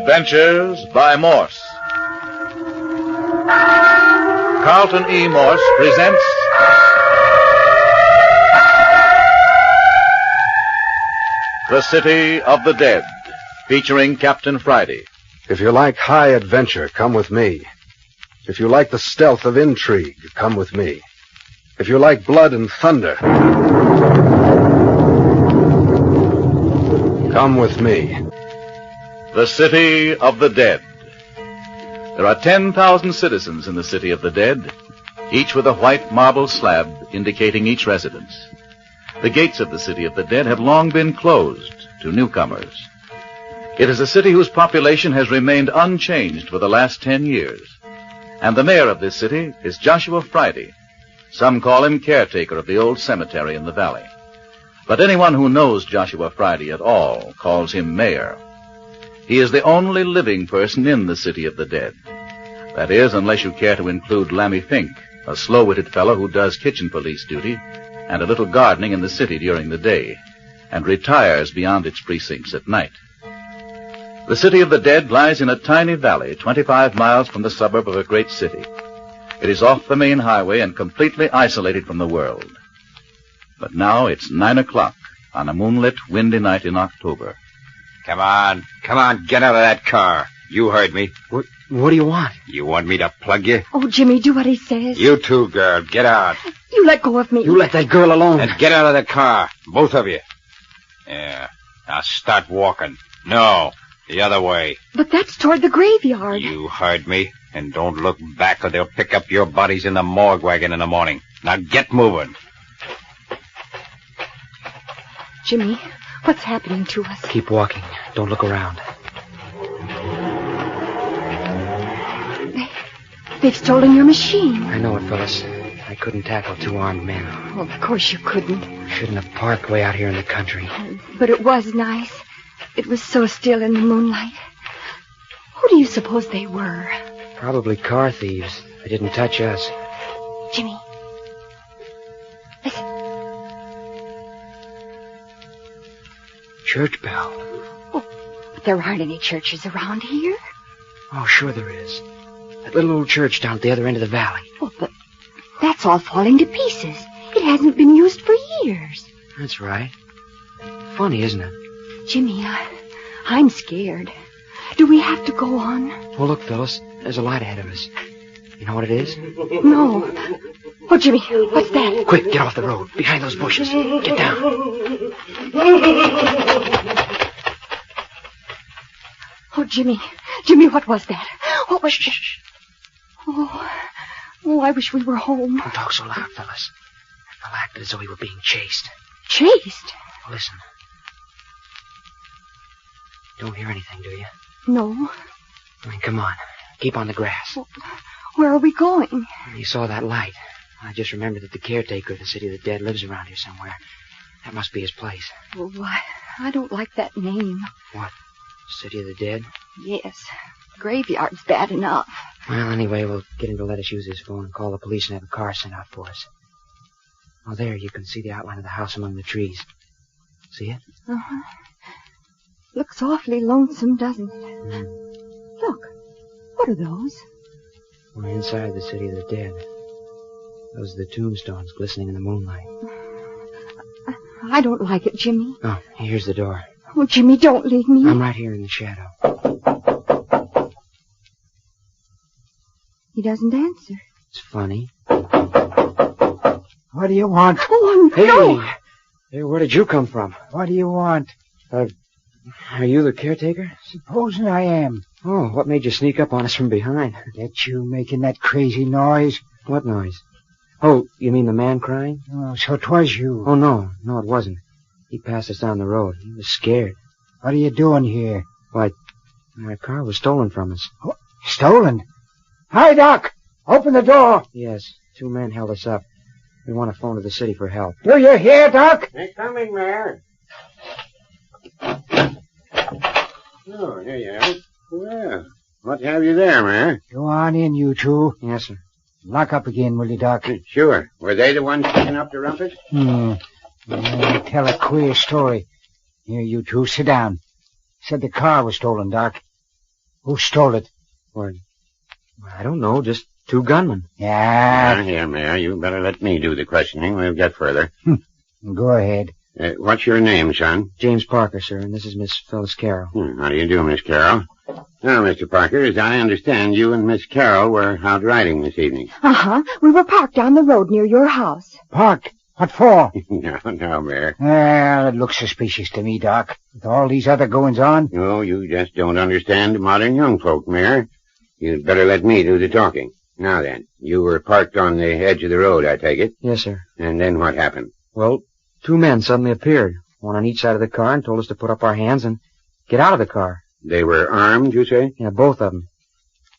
Adventures by Morse. Carlton E. Morse presents The City of the Dead, featuring Captain Friday. If you like high adventure, come with me. If you like the stealth of intrigue, come with me. If you like blood and thunder, come with me. The City of the Dead. There are 10,000 citizens in the City of the Dead, each with a white marble slab indicating each residence. The gates of the City of the Dead have long been closed to newcomers. It is a city whose population has remained unchanged for the last 10 years. And the mayor of this city is Joshua Friday. Some call him caretaker of the old cemetery in the valley. But anyone who knows Joshua Friday at all calls him mayor. He is the only living person in the City of the Dead. That is, unless you care to include Lammy Fink, a slow-witted fellow who does kitchen police duty and a little gardening in the city during the day, and retires beyond its precincts at night. The City of the Dead lies in a tiny valley 25 miles from the suburb of a great city. It is off the main highway and completely isolated from the world. But now it's 9 o'clock on a moonlit, windy night in October. Come on, get out of that car. You heard me. What do you want? You want me to plug you? Oh, Jimmy, do what he says. You too, girl. Get out. You let go of me. You let that girl alone. And get out of the car. Both of you. Yeah. Now start walking. No, the other way. But that's toward the graveyard. You heard me. And don't look back or they'll pick up your bodies in the morgue wagon in the morning. Now get moving. Jimmy, what's happening to us? Keep walking. Don't look around. They've stolen your machine. I know it, Phyllis. I couldn't tackle two armed men. Well, of course you couldn't. Shouldn't have parked way out here in the country. But it was nice. It was so still in the moonlight. Who do you suppose they were? Probably car thieves. They didn't touch us. Jimmy. Listen. Church bell. Oh, but there aren't any churches around here. Oh, sure there is. That little old church down at the other end of the valley. Oh, but that's all falling to pieces. It hasn't been used for years. That's right. Funny, isn't it? Jimmy, I'm scared. Do we have to go on? Oh, look, Phyllis. There's a light ahead of us. You know what it is? No. Oh, Jimmy, what's that? Quick, get off the road. Behind those bushes. Get down. Oh, Jimmy. Jimmy, what was that? What was... Shh. Oh, I wish we were home. Don't talk so loud, Phyllis. They'll act as though we were being chased. Chased? Listen. Don't hear anything, do you? No. Then come on. Keep on the grass. Well, where are we going? You saw that light. I just remembered that the caretaker of the City of the Dead lives around here somewhere. That must be his place. Oh, I don't like that name. What? City of the Dead? Yes. Graveyard's bad enough. Well, anyway, we'll get him to let us use his phone and call the police and have a car sent out for us. Oh, there, you can see the outline of the house among the trees. See it? Uh-huh. Looks awfully lonesome, doesn't it? Mm. Look. What are those? We're inside the City of the Dead. Those are the tombstones glistening in the moonlight. I don't like it, Jimmy. Oh, here's the door. Oh, Jimmy, don't leave me. I'm right here in the shadow. He doesn't answer. It's funny. What do you want? Oh, Hey! no. Hey, where did you come from? What do you want? Are you the caretaker? Supposing I am. Oh, what made you sneak up on us from behind? That you making that crazy noise? What noise? Oh, you mean the man crying? Oh, so 'twas you. Oh, no, it wasn't. He passed us down the road. He was scared. What are you doing here? Why, our car was stolen from us. Oh, stolen? Hi, Doc! Open the door! Yes, two men held us up. We want to phone to the city for help. Do you hear, Doc? They're coming, Mayor. Oh, here you are. Well, what have you there, Mayor? Go on in, you two. Yes, sir. Lock up again, will you, Doc? Sure. Were they the ones picking up the rumpus? Tell a queer story. Here, you two, sit down. Said the car was stolen, Doc. Who stole it? Well, I don't know. Just two gunmen. Yeah, Here, Mayor, you better let me do the questioning. We'll get further. go ahead. What's your name, son? James Parker, sir, and this is Miss Phyllis Carroll. How do you do, Miss Carroll? Now, Mr. Parker, as I understand, you and Miss Carroll were out riding this evening. Uh-huh. We were parked down the road near your house. Park. What for? No, Mayor. Well, it looks suspicious to me, Doc. With all these other goings on. No, you just don't understand modern young folk, Mayor. You'd better let me do the talking. Now then, you were parked on the edge of the road, I take it? Yes, sir. And then what happened? Well, two men suddenly appeared, one on each side of the car, and told us to put up our hands and get out of the car. They were armed, you say? Yeah, both of them.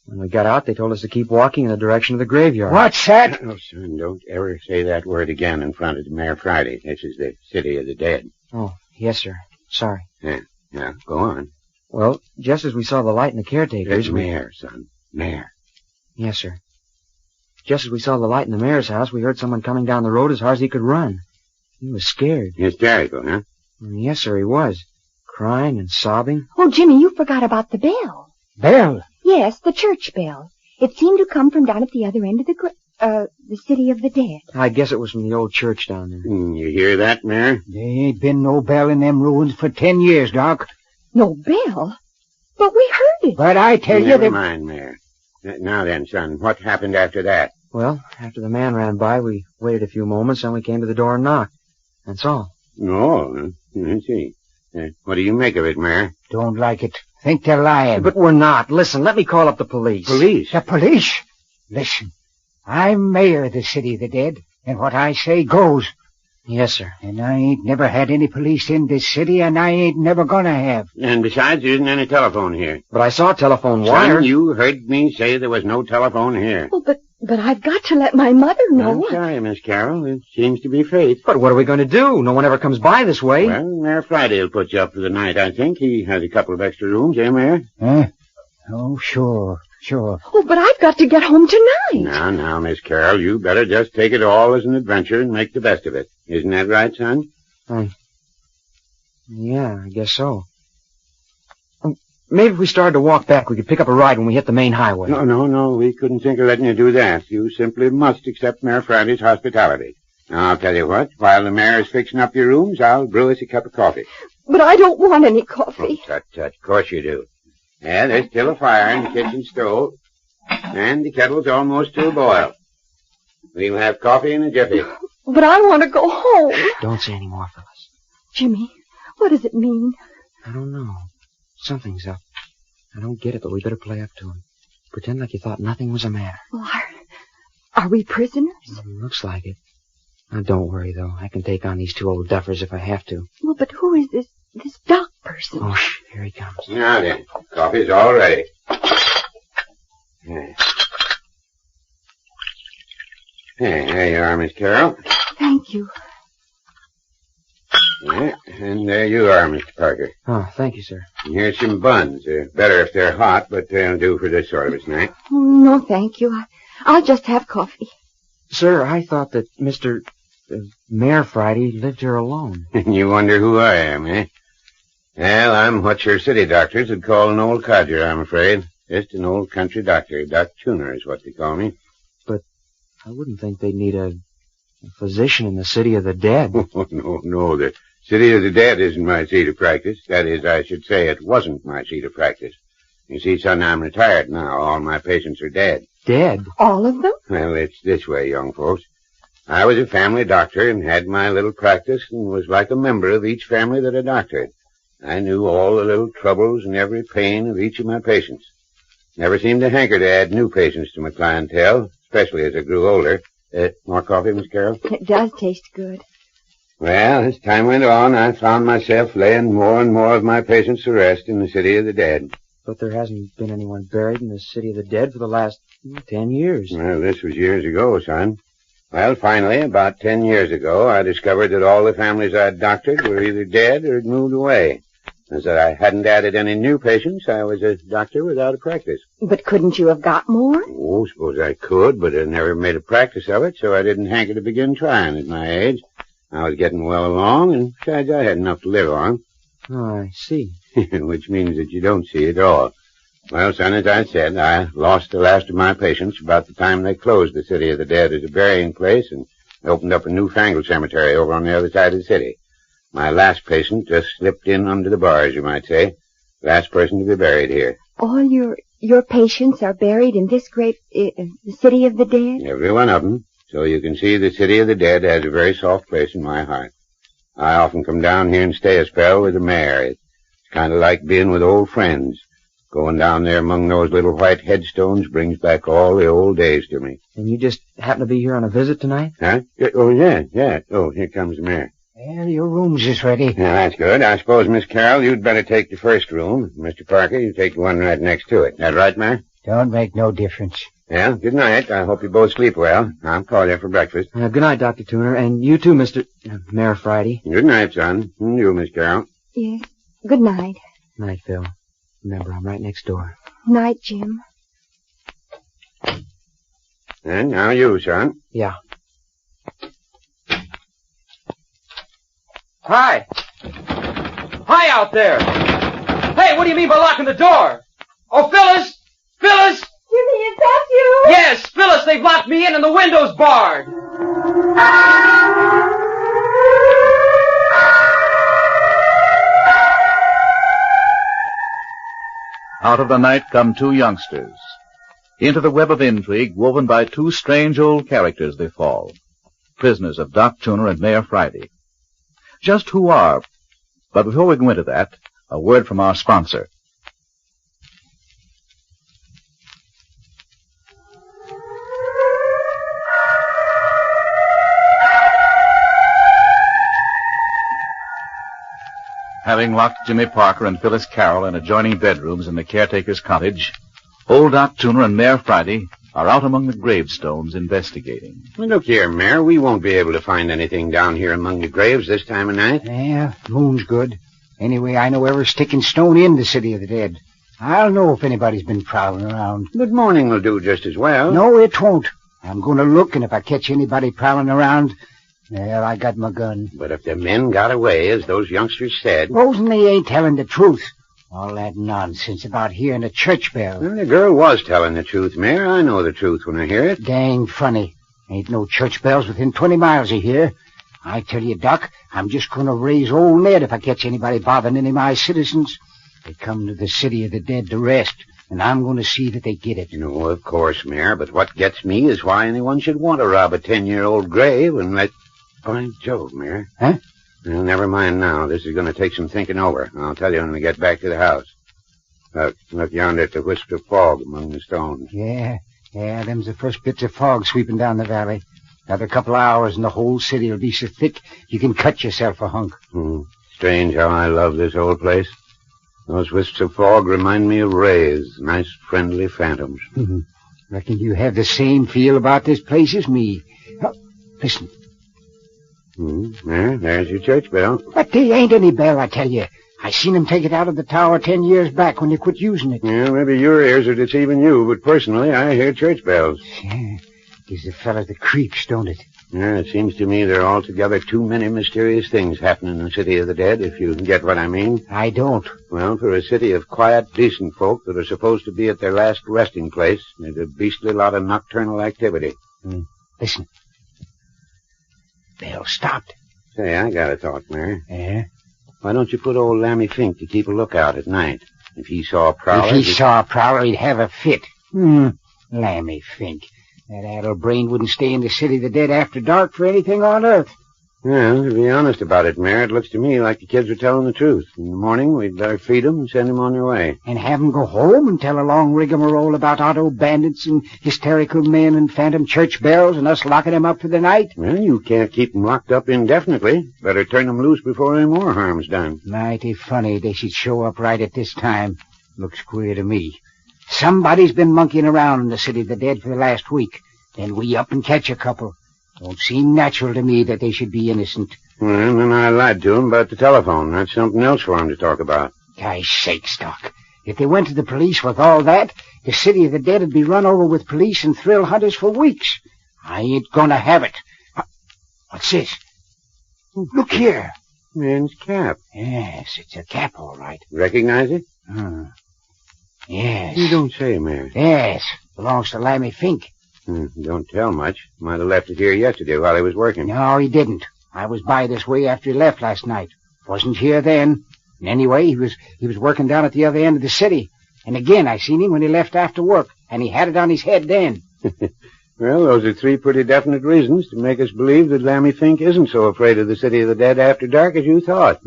When we got out, they told us to keep walking in the direction of the graveyard. What's that? Oh, son, don't ever say that word again in front of Mayor Friday. This is the city of the dead. Oh, yes, sir. Sorry. Yeah, go on. Well, just as we saw the light in the caretaker's... It's Mayor, son. Mayor. Yes, sir. Just as we saw the light in the mayor's house, we heard someone coming down the road as hard as he could run. He was scared. Hysterical, huh? Yes, sir, he was. Crying and sobbing. Oh, Jimmy, you forgot about the bell. Bell. Yes, the church bell. It seemed to come from down at the other end of the city of the dead. I guess it was from the old church down there. You hear that, Mayor? There ain't been no bell in them ruins for 10 years, Doc. No bell? But we heard it. But I tell you Never that... mind, Mayor. Now then, son, what happened after that? Well, after the man ran by, we waited a few moments, and we came to the door and knocked. That's all. Oh, I see. What do you make of it, Mayor? Don't like it. Think they're lying. But we're not. Listen, let me call up the police. Police? The police? Listen, I'm mayor of the city of the dead, and what I say goes. Yes, sir. And I ain't never had any police in this city, and I ain't never gonna have. And besides, there isn't any telephone here. But I saw a telephone wire. Son, you heard me say there was no telephone here. Oh, but I've got to let my mother know. I'm sorry, Miss Carroll. It seems to be fate. But what are we going to do? No one ever comes by this way. Well, Mayor Friday will put you up for the night, I think. He has a couple of extra rooms, eh, Mayor? Huh? Oh, sure. Oh, but I've got to get home tonight. Now, Miss Carroll, you better just take it all as an adventure and make the best of it. Isn't that right, son? Yeah, I guess so. Maybe if we started to walk back, we could pick up a ride when we hit the main highway. No. We couldn't think of letting you do that. You simply must accept Mayor Friday's hospitality. Now, I'll tell you what. While the mayor's fixing up your rooms, I'll brew us a cup of coffee. But I don't want any coffee. Oh, tut. Of course you do. Yeah, there's still a fire in the kitchen stove. And the kettle's almost to a boil. We'll have coffee in a jiffy. But I want to go home. Don't say any more, Phyllis. Jimmy, what does it mean? I don't know. Something's up. I don't get it, but we better play up to him. Pretend like you thought nothing was the matter. Well, are we prisoners? Looks like it. Now, don't worry, though. I can take on these two old duffers if I have to. Well, but who is this doc person? Oh, here he comes. Now then, coffee's all ready. There you are, Miss Carroll. Thank you. Yeah, and there you are, Mr. Parker. Oh, thank you, sir. And here's some buns. They're better if they're hot, but they'll do for this sort of a snack. Oh, no, thank you. I'll just have coffee. Sir, I thought that Mr. Mayor Friday lived here alone. And you wonder who I am, eh? Well, I'm what your city doctors would call an old codger, I'm afraid. Just an old country doctor. Doc Tuner is what they call me. But I wouldn't think they'd need a physician in the city of the dead. Oh, no. The city of the dead isn't my seat of practice. That is, I should say it wasn't my seat of practice. You see, son, I'm retired now. All my patients are dead. Dead? All of them? Well, it's this way, young folks. I was a family doctor and had my little practice and was like a member of each family that I doctored. I knew all the little troubles and every pain of each of my patients. Never seemed to hanker to add new patients to my clientele, especially as I grew older. More coffee, Miss Carroll? It does taste good. Well, as time went on, I found myself laying more and more of my patients to rest in the city of the dead. But there hasn't been anyone buried in the city of the dead for the last 10 years. Well, this was years ago, son. Well, finally, about 10 years ago, I discovered that all the families I'd doctored were either dead or had moved away. As that I hadn't added any new patients, I was a doctor without a practice. But couldn't you have got more? Oh, suppose I could, but I never made a practice of it, so I didn't hanker to begin trying at my age. I was getting well along, and besides, I had enough to live on. Oh, I see. Which means that you don't see at all. Well, son, as I said, I lost the last of my patients about the time they closed the City of the Dead as a burying place and opened up a newfangled cemetery over on the other side of the city. My last patient just slipped in under the bars, you might say. Last person to be buried here. All your patients are buried in this great City of the Dead? Every one of them. So you can see the City of the Dead has a very soft place in my heart. I often come down here and stay a spell with the mayor. It's kind of like being with old friends. Going down there among those little white headstones brings back all the old days to me. And you just happen to be here on a visit tonight? Huh? Oh, yeah. Oh, here comes the mayor. Well, your room's is ready. Yeah, that's good. I suppose, Miss Carroll, you'd better take the first room. Mr. Parker, you take the one right next to it. That right, Mayor? Don't make no difference. Yeah, good night. I hope you both sleep well. I'll call you for breakfast. Good night, Dr. Tuner. And you too, Mr. Mayor Friday. Good night, son. And you, Miss Carroll. Yes. Good night. Night, Phil. Remember, I'm right next door. Night, Jim. And now you, son. Yeah. Hi! Hi out there! Hey, what do you mean by locking the door? Oh, Phyllis! Phyllis! Jimmy, is that you? Yes, Phyllis, they've locked me in and the window's barred. Out of the night come two youngsters. Into the web of intrigue woven by two strange old characters they fall. Prisoners of Doc Tuner and Mayor Friday. Just who are? But before we go into that, a word from our sponsor. Having locked Jimmy Parker and Phyllis Carroll in adjoining bedrooms in the caretaker's cottage, old Doc Tuner and Mayor Friday are out among the gravestones investigating. Well, look here, Mayor. We won't be able to find anything down here among the graves this time of night. Yeah, moon's good. Anyway, I know every stick and stone in the City of the Dead. I'll know if anybody's been prowling around. But morning will do just as well. No, it won't. I'm going to look, and if I catch anybody prowling around, well, I got my gun. But if the men got away, as those youngsters said... Supposing they ain't telling the truth. All that nonsense about hearing a church bell. Well, the girl was telling the truth, Mayor. I know the truth when I hear it. Dang funny. Ain't no church bells within 20 miles of here. I tell you, Doc, I'm just going to raise old Ned if I catch anybody bothering any of my citizens. They come to the City of the Dead to rest, and I'm going to see that they get it. No, of course, Mayor, but what gets me is why anyone should want to rob a 10-year-old grave and let... By Jove, Mayor. Huh? Well, never mind now. This is going to take some thinking over. I'll tell you when we get back to the house. Look yonder at the wisp of fog among the stones. Yeah, them's the first bits of fog sweeping down the valley. Another couple of hours and the whole city will be so thick you can cut yourself a hunk. Strange how I love this old place. Those wisps of fog remind me of rays, nice friendly phantoms. Reckon you have the same feel about this place as me. Listen. There's your church bell. But they ain't any bell, I tell you. I seen them take it out of the tower 10 years back when they quit using it. Yeah, maybe your ears are deceiving you, but personally, I hear church bells. Yeah, gives the fella the creeps, don't it? Yeah, it seems to me there are altogether too many mysterious things happening in the City of the Dead, if you get what I mean. I don't. Well, for a city of quiet, decent folk that are supposed to be at their last resting place, there's a beastly lot of nocturnal activity. Listen. Bell stopped. Say, I got a thought, Mayor. Yeah? Why don't you put old Lammy Fink to keep a lookout at night? If he saw a prowler... If he saw a prowler, he'd have a fit. Lammy Fink. That addle-brain wouldn't stay in the City of the Dead after dark for anything on earth. Well, to be honest about it, Mayor, it looks to me like the kids are telling the truth. In the morning, we'd better feed them and send them on their way. And have them go home and tell a long rigmarole about auto bandits and hysterical men and phantom church bells and us locking them up for the night? Well, you can't keep them locked up indefinitely. Better turn them loose before any more harm's done. Mighty funny they should show up right at this time. Looks queer to me. Somebody's been monkeying around in the City of the Dead for the last week. Then we up and catch a couple. Don't seem natural to me that they should be innocent. Well, then I lied to him about the telephone. That's something else for him to talk about. Guy's sakes, Doc. If they went to the police with all that, the City of the Dead would be run over with police and thrill hunters for weeks. I ain't gonna have it. What's this? Look here. Man's cap. Yes, it's a cap, all right. Recognize it? Yes. You don't say, Mayor. Yes. Belongs to Lammy Fink. Don't tell much. Might have left it here yesterday while he was working. No, he didn't. I was by this way after he left last night. Wasn't here then. And anyway, he was working down at the other end of the city. And again, I seen him when he left after work, and he had it on his head then. Well, those are three pretty definite reasons to make us believe that Lammy Fink isn't so afraid of the city of the dead after dark as you thought.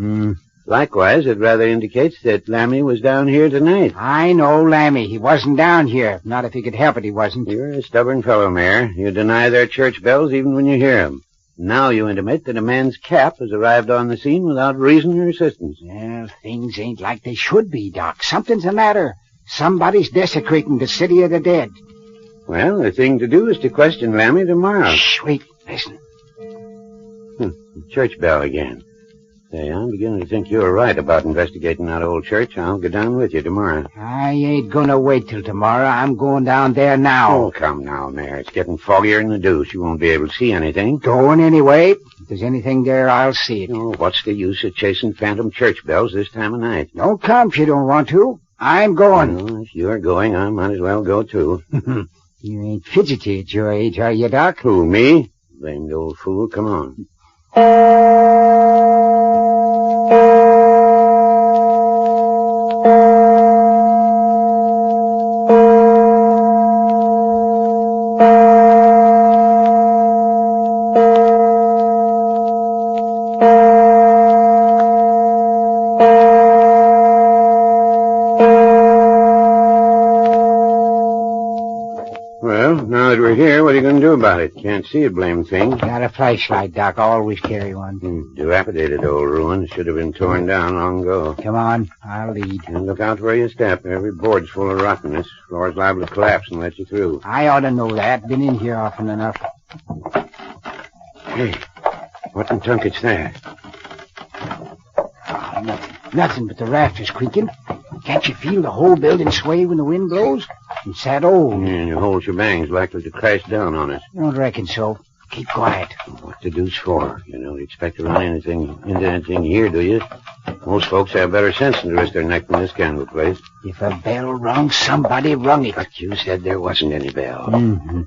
Likewise, it rather indicates that Lammy was down here tonight. I know Lammy. He wasn't down here. Not if he could help it, he wasn't. You're a stubborn fellow, Mayor. You deny their church bells even when you hear them. Now you intimate that a man's cap has arrived on the scene without reason or assistance. Well, things ain't like they should be, Doc. Something's the matter. Somebody's desecrating the city of the dead. Well, the thing to do is to question Lammy tomorrow. Shh, wait, listen. Church bell again. Say, I'm beginning to think you're right about investigating that old church. I'll go down with you tomorrow. I ain't gonna wait till tomorrow. I'm going down there now. Oh, come now, Mayor. It's getting foggier than the deuce. You won't be able to see anything. Going anyway. If there's anything there, I'll see it. Oh, what's the use of chasing phantom church bells this time of night? Don't come if you don't want to. I'm going. Well, if you're going, I might as well go, too. You ain't fidgety at your age, are you, Doc? Who, me? Blamed old fool. Come on. Now that we're here, what are you going to do about it? Can't see a blamed thing. Got a flashlight, Doc. Always carry one. Dilapidated old ruin. Should have been torn down long ago. Come on. I'll lead. And look out where you step. Every board's full of rottenness. Floor's liable to collapse and let you through. I ought to know that. Been in here often enough. Hey, what in tunket's that? Oh, nothing but the rafters creaking. Can't you feel the whole building sway when the wind blows? It's that old. Yeah, and the whole shebang's likely to crash down on us. Don't reckon so. Keep quiet. What the deuce for? You don't expect to run into anything here, do you? Most folks have better sense than to risk their neck in this kind of a place. If a bell rung, somebody rung it. But you said there wasn't any bell. Mm-hmm.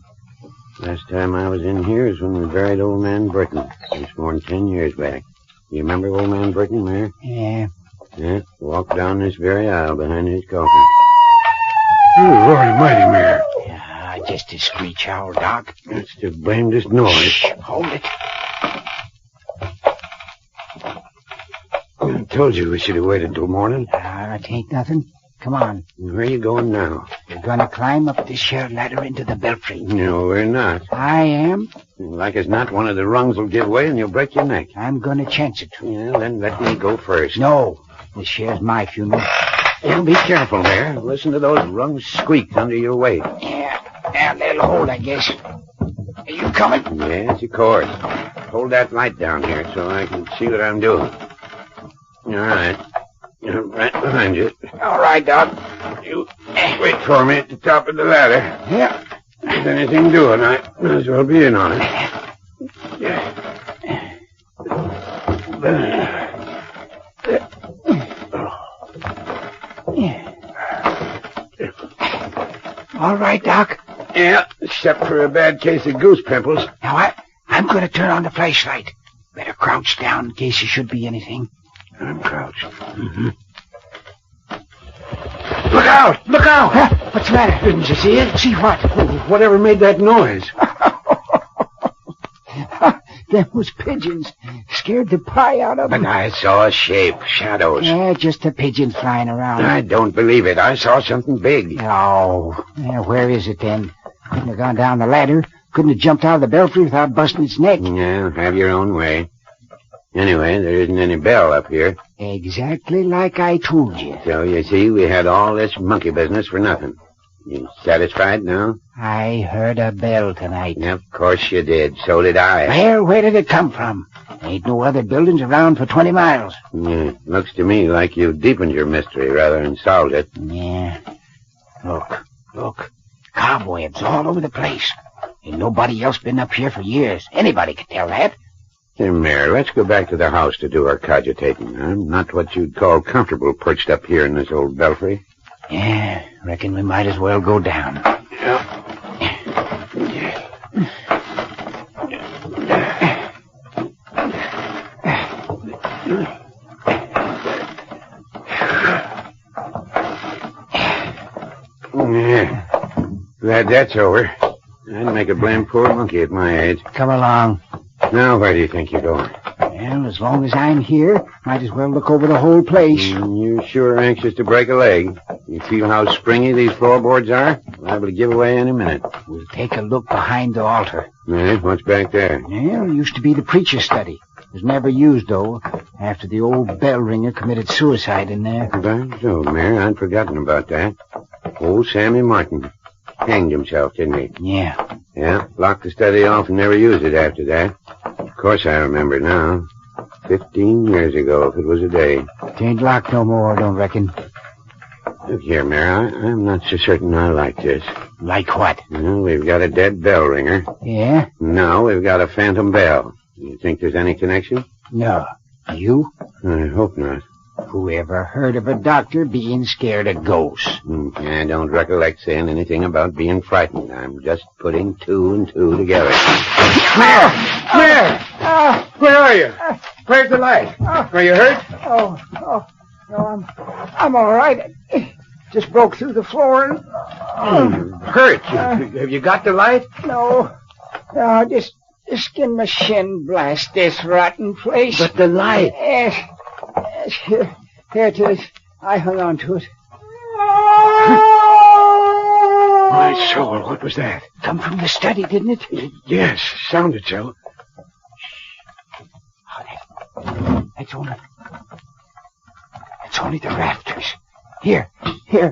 Last time I was in here is when we buried old man Burton. It's more than 10 years back. You remember old man Burton, Mayor? Yeah. Yeah, walked down this very aisle behind his coffin. Oh, Lordy mighty, Mayor. Yeah, just a screech owl, Doc. That's the blamedest noise. Shh, hold it. I told you we should have waited till morning. It ain't nothing. Come on. Where are you going now? We're gonna climb up this here ladder into the belfry. No, we're not. I am. Like as not, one of the rungs will give way and you'll break your neck. I'm gonna chance it. Yeah, then let me go first. No. This here's my funeral. Well, be careful, Mayor. Listen to those rungs squeak under your weight. Yeah, they'll hold, I guess. Are you coming? Yes, of course. Hold that light down here so I can see what I'm doing. All right. I'm right behind you. All right, Doc. You wait for me at the top of the ladder. Yeah. If there's anything doing, I might as well be in on it. All right, Doc. Yeah, except for a bad case of goose pimples. Now, I'm going to turn on the flashlight. Better crouch down in case there should be anything. I'm crouched. Mm-hmm. Look out! Look out! Huh? What's the matter? Didn't you see it? See what? Whatever made that noise? Them was pigeons. Scared the pie out of them. But I saw a shape, shadows. Yeah, just a pigeon flying around. I don't believe it. I saw something big. Oh. Yeah, where is it then? Couldn't have gone down the ladder. Couldn't have jumped out of the belfry without busting its neck. Yeah, have your own way. Anyway, there isn't any bell up here. Exactly like I told you. So, you see, we had all this monkey business for nothing. You satisfied now? I heard a bell tonight. Of course you did. So did I. Well, where did it come from? Ain't no other buildings around for 20 miles. Yeah, looks to me like you deepened your mystery rather than solved it. Yeah. Look. Cobwebs all over the place. Ain't nobody else been up here for years. Anybody could tell that. Hey, Mayor, let's go back to the house to do our cogitating. I'm not what you'd call comfortable perched up here in this old belfry. Yeah, reckon we might as well go down. Glad that's over. I'd make a blamed poor monkey at my age. Come along. Now, where do you think you're going? Well, as long as I'm here, might as well look over the whole place. You sure are anxious to break a leg. You feel how springy these floorboards are? Liable to give away any minute. We'll take a look behind the altar. What's back there? Well, it used to be the preacher's study. It was never used, though, after the old bell ringer committed suicide in there. By so, Mayor, I'd forgotten about that. Old Sammy Martin hanged himself, didn't he? Yeah. Yeah, locked the study off and never used it after that. Of course I remember now. 15 years ago, if it was a day. It ain't locked no more, I don't reckon. Look here, Mayor, I'm not so certain I like this. Like what? Well, we've got a dead bell ringer. Yeah? Now we've got a phantom bell. You think there's any connection? No. You? I hope not. Who ever heard of a doctor being scared of ghosts? I don't recollect saying anything about being frightened. I'm just putting two and two together. Mayor! Where are you? Where's the light? Are you hurt? No, I'm all right. Just broke through the floor and... Hurt? Have you got the light? No, just skin my shin blast this rotten place. But the light... Yes, here it is. I hung on to it. My soul, what was that? Come from the study, didn't it? Yes, sounded so. It's only the rafters. Here,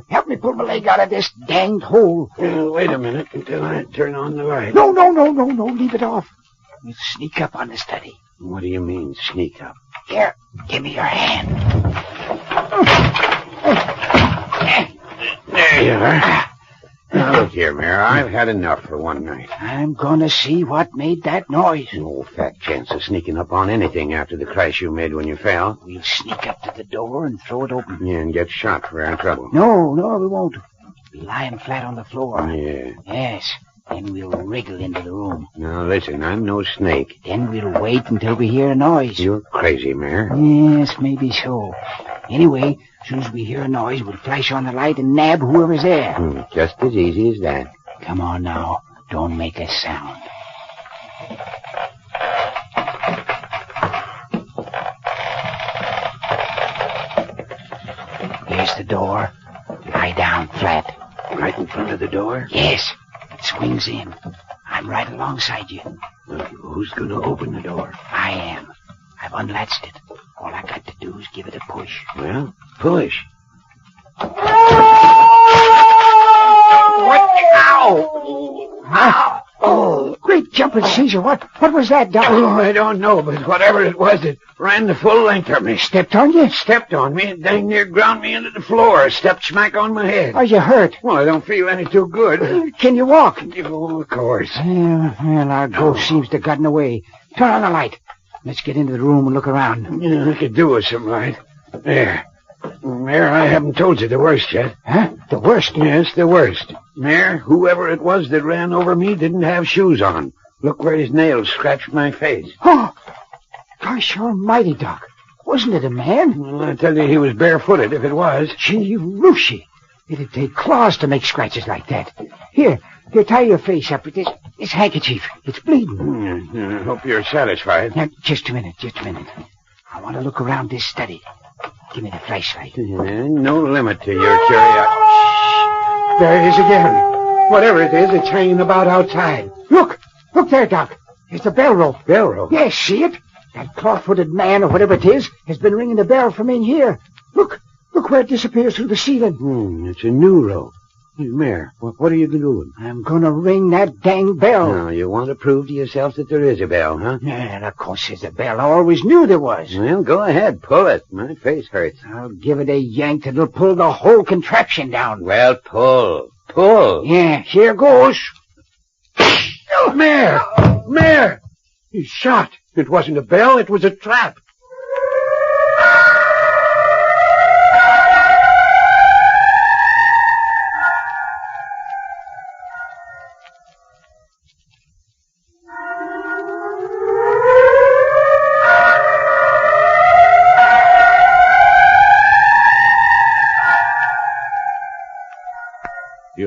help me pull my leg out of this danged hole. Wait a minute until I turn on the light. No, leave it off. We'll sneak up on the study. What do you mean, sneak up? Here, give me your hand. There you are. Now, look here, Mayor. I've had enough for one night. I'm gonna see what made that noise. No fat chance of sneaking up on anything after the crash you made when you fell. We'll sneak up to the door and throw it open. Yeah, and get shot for our trouble. No, we won't. We'll lie him flat on the floor. Yeah. Yes, then we'll wriggle into the room. Now, listen, I'm no snake. Then we'll wait until we hear a noise. You're crazy, Mayor. Yes, maybe so. Anyway, as soon as we hear a noise, we'll flash on the light and nab whoever's there. Just as easy as that. Come on now. Don't make a sound. Here's the door. Lie down flat. Right in front of the door? Yes. It swings in. I'm right alongside you. Who's going to open the door? I am. I've unlatched it. All I got to do is give it a push. Well, push. What? Ow! Huh? Oh, great jumping Caesar. What was that, Doc? Oh, I don't know, but whatever it was, it ran the full length of me. Stepped on you? Stepped on me and dang near ground me into the floor. Stepped smack on my head. Are you hurt? Well, I don't feel any too good. Can you walk? Oh, of course. Well, our ghost seems to have gotten away. Turn on the light. Let's get into the room and look around. Yeah, I could do with some light. There. Mayor, I haven't told you the worst yet. Huh? The worst? Yes, the worst. Mayor, whoever it was that ran over me didn't have shoes on. Look where his nails scratched my face. Oh! Gosh almighty, Doc. Wasn't it a man? Well, I tell you, he was barefooted if it was. Gee, Lucy. It'd take claws to make scratches like that. Here, tie your face up with this handkerchief. It's bleeding. I hope you're satisfied. Now, just a minute. I want to look around this study. Give me the flashlight. No limit to your curiosity. There it is again. Whatever it is, it's hanging about outside. Look there, Doc. It's a bell rope. Bell rope? Yes, see it? That claw-footed man, or whatever it is, has been ringing the bell from in here. Look where it disappears through the ceiling. It's a new rope. Hey, Mayor, what are you doing? I'm gonna ring that dang bell. Now, you want to prove to yourself that there is a bell, huh? And of course there's a bell. I always knew there was. Well, go ahead, pull it. My face hurts. I'll give it a yank that'll pull the whole contraption down. Well, pull. Yeah, here goes. Mayor! He's shot. It wasn't a bell, it was a trap.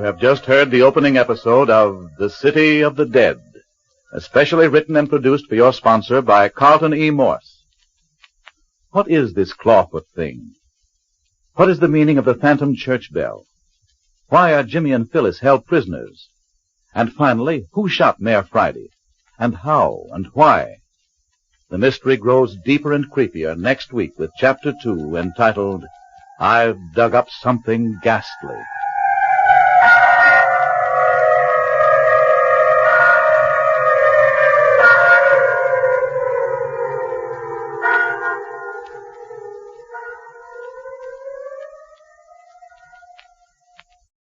have just heard the opening episode of The City of the Dead, especially written and produced for your sponsor by Carlton E. Morse. What is this clawfoot thing? What is the meaning of the phantom church bell? Why are Jimmy and Phyllis held prisoners? And finally, who shot Mayor Friday? And how and why? The mystery grows deeper and creepier next week with Chapter 2, entitled, I've Dug Up Something Ghastly.